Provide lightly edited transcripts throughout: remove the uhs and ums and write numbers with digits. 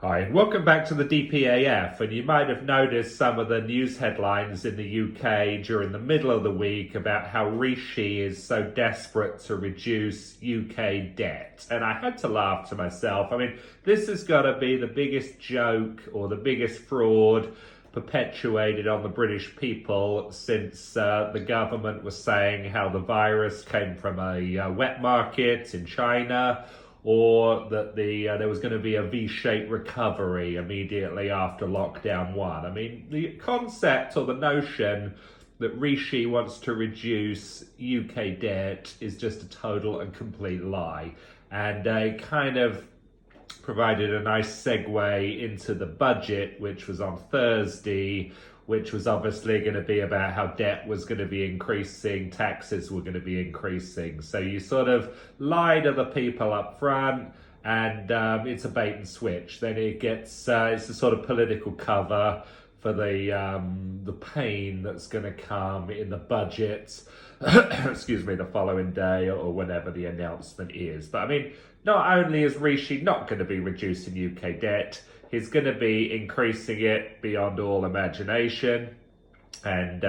Hi, welcome back to the DPAF. And you might have noticed some of the news headlines in the UK during the middle of the week about how Rishi is so desperate to reduce UK debt. And I had to laugh to myself. I mean, this has got to be the biggest joke or the biggest fraud perpetuated on the British people since the government was saying how the virus came from a wet market in China, or that there was going to be a V-shaped recovery immediately after lockdown one. I mean, the concept or the notion that Rishi wants to reduce UK debt is just a total and complete lie. And it kind of provided a nice segue into the budget, which was on Thursday, which was obviously going to be about how debt was going to be increasing, taxes were going to be increasing. So you sort of lie to the people up front, and it's a bait and switch. Then it gets it's a sort of political cover for the pain that's going to come in the budget, excuse me, the following day or whenever the announcement is. But I mean, not only is Rishi not going to be reducing UK debt, he's going to be increasing it beyond all imagination, and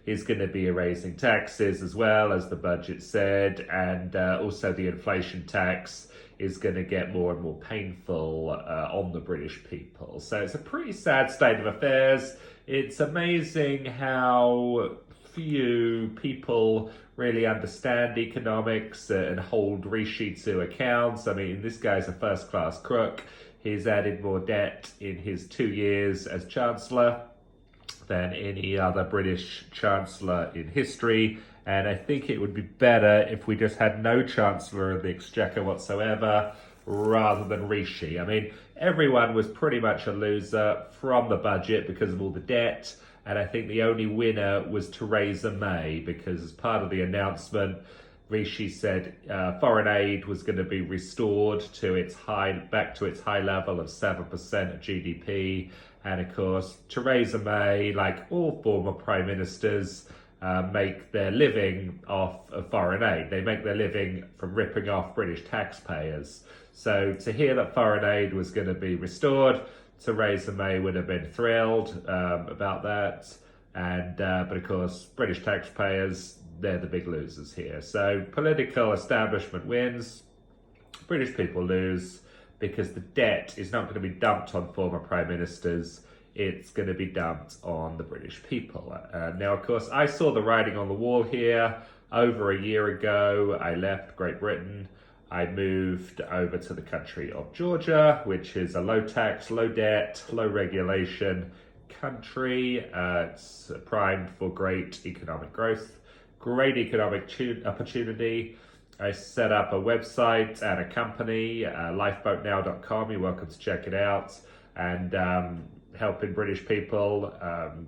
he's going to be raising taxes as well, as the budget said, and also the inflation tax is going to get more and more painful on the British people. So it's a pretty sad state of affairs. It's amazing how few people really understand economics and hold Rishi to account. I mean, this guy's a first-class crook. He's added more debt in his 2 years as Chancellor than any other British Chancellor in history. And I think it would be better if we just had no Chancellor of the Exchequer whatsoever, rather than Rishi. I mean, everyone was pretty much a loser from the budget because of all the debt. And I think the only winner was Theresa May, because as part of the announcement, Rishi said foreign aid was going to be restored to back to its high level of 7% of GDP. And of course, Theresa May, like all former prime ministers, make their living off of foreign aid. They make their living from ripping off British taxpayers. So to hear that foreign aid was going to be restored, Theresa May would have been thrilled about that. And but of course, British taxpayers, they're the big losers here. So political establishment wins, British people lose, because the debt is not going to be dumped on former prime ministers. It's going to be dumped on the British people. Now, of course, I saw the writing on the wall here. Over a year ago, I left Great Britain. I moved over to the country of Georgia, which is a low tax, low debt, low regulation country. It's primed for great economic growth, great economic opportunity. I set up a website and a company, lifeboatnow.com. You're welcome to check it out. And helping British people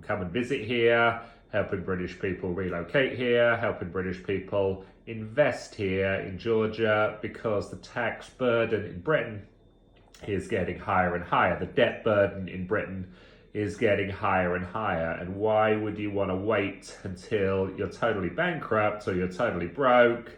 come and visit here, helping British people relocate here, helping British people invest here in Georgia, because the tax burden in Britain is getting higher and higher. The debt burden in Britain is getting higher and higher. And why would you want to wait until you're totally bankrupt or you're totally broke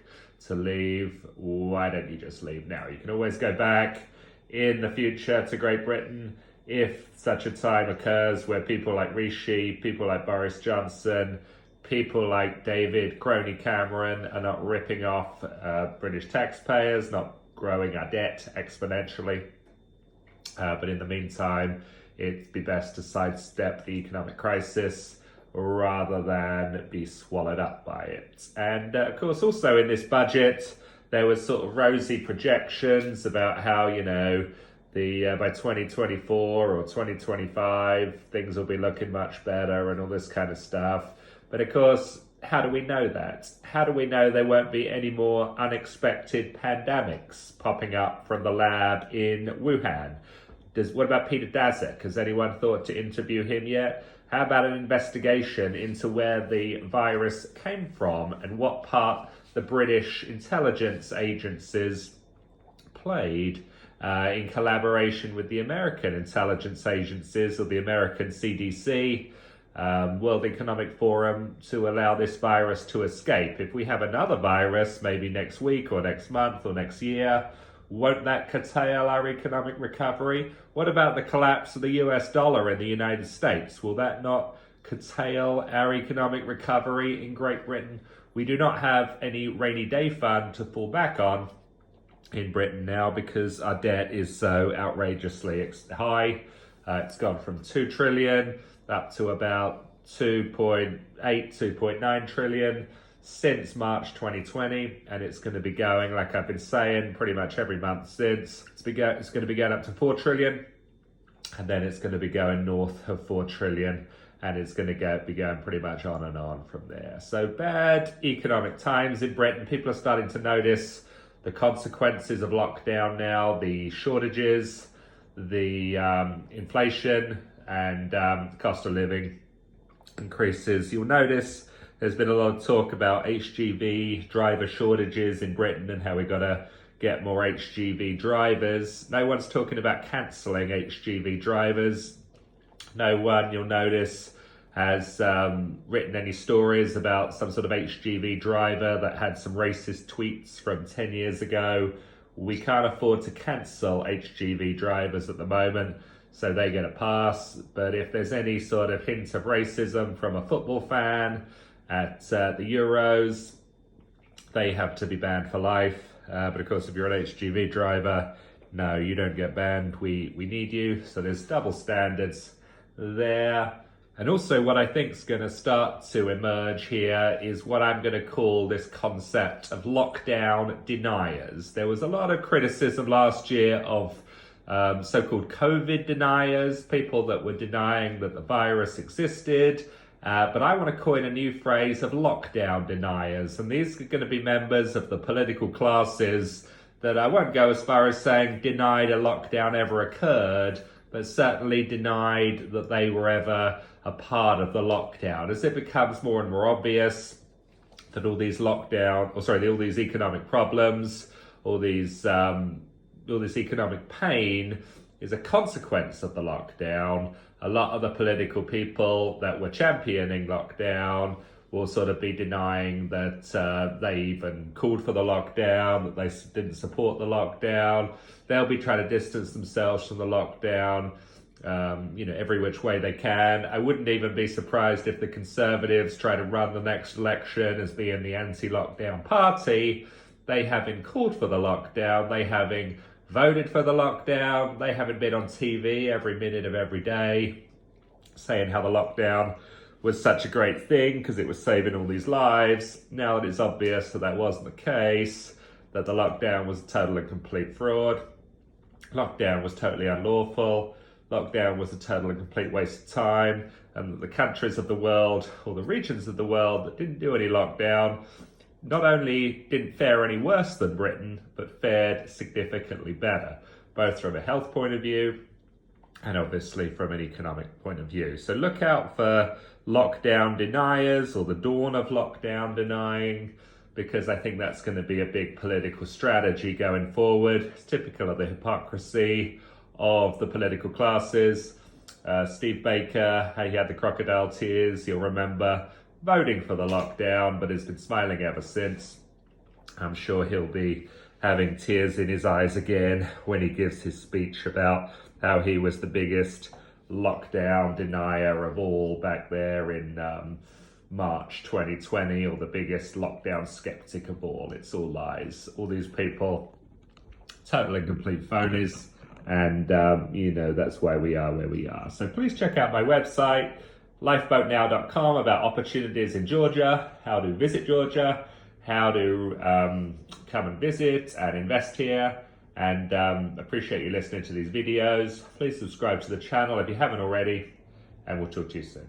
to leave? Why don't you just leave now? You can always go back in the future to Great Britain if such a time occurs where people like Rishi, people like Boris Johnson, people like David Crony Cameron are not ripping off British taxpayers, not growing our debt exponentially. But in the meantime, it'd be best to sidestep the economic crisis rather than be swallowed up by it. And of course, also in this budget, there was sort of rosy projections about how, by 2024 or 2025, things will be looking much better and all this kind of stuff. But of course, how do we know that? How do we know there won't be any more unexpected pandemics popping up from the lab in Wuhan? What about Peter Daszak? Has anyone thought to interview him yet? How about an investigation into where the virus came from and what part the British intelligence agencies played in collaboration with the American intelligence agencies, or the American CDC, World Economic Forum, to allow this virus to escape? If we have another virus, maybe next week or next month or next year, Won't that curtail our economic recovery? What about the collapse of the US dollar in the United States? Will that not curtail our economic recovery in Great Britain? We do not have any rainy day fund to fall back on in Britain now because our debt is so outrageously high. It's gone from 2 trillion up to about 2.8, 2.9 trillion since March 2020, and it's going to be going, like I've been saying, pretty much every month since. It's going to be going up to 4 trillion, and then it's going to be going north of 4 trillion, and it's going to be going pretty much on and on from there. So bad economic times in Britain. People are starting to notice the consequences of lockdown now, the shortages, the inflation, and cost of living increases. You'll notice there's been a lot of talk about HGV driver shortages in Britain and how we've got to get more HGV drivers. No one's talking about cancelling HGV drivers. No one, you'll notice, has written any stories about some sort of HGV driver that had some racist tweets from 10 years ago. We can't afford to cancel HGV drivers at the moment, so they get a pass. But if there's any sort of hint of racism from a football fan at the Euros, they have to be banned for life. But of course, if you're an HGV driver, no, you don't get banned. We need you. So there's double standards there. And also what I think is going to start to emerge here is what I'm going to call this concept of lockdown deniers. There was a lot of criticism last year of so-called COVID deniers, people that were denying that the virus existed. But I want to coin a new phrase of lockdown deniers. And these are going to be members of the political classes that I won't go as far as saying denied a lockdown ever occurred, but certainly denied that they were ever a part of the lockdown. As it becomes more and more obvious that all these all these economic problems, all this economic pain is a consequence of the lockdown, a lot of the political people that were championing lockdown will sort of be denying that they even called for the lockdown, that they didn't support the lockdown. They'll be trying to distance themselves from the lockdown, every which way they can. I wouldn't even be surprised if the Conservatives try to run the next election as being the anti-lockdown party. They having called for the lockdown, they having voted for the lockdown, they haven't been on TV every minute of every day saying how the lockdown was such a great thing because it was saving all these lives. Now that it's obvious that that wasn't the case, that the lockdown was a total and complete fraud, lockdown was totally unlawful, lockdown was a total and complete waste of time, and that the countries of the world, or the regions of the world that didn't do any lockdown, not only didn't fare any worse than Britain, but fared significantly better, both from a health point of view and obviously from an economic point of view. So look out for lockdown deniers or the dawn of lockdown denying, because I think that's going to be a big political strategy going forward. It's typical of the hypocrisy of the political classes. Steve Baker, he had the crocodile tears, you'll remember, voting for the lockdown, but has been smiling ever since. I'm sure he'll be having tears in his eyes again when he gives his speech about how he was the biggest lockdown denier of all back there in March 2020, or the biggest lockdown skeptic of all. It's all lies. All these people, total and complete phonies. And, that's why we are where we are. So please check out my website, lifeboatnow.com, about opportunities in Georgia, how to visit Georgia, how to come and visit and invest here. And appreciate you listening to these videos. Please subscribe to the channel if you haven't already, and we'll talk to you soon.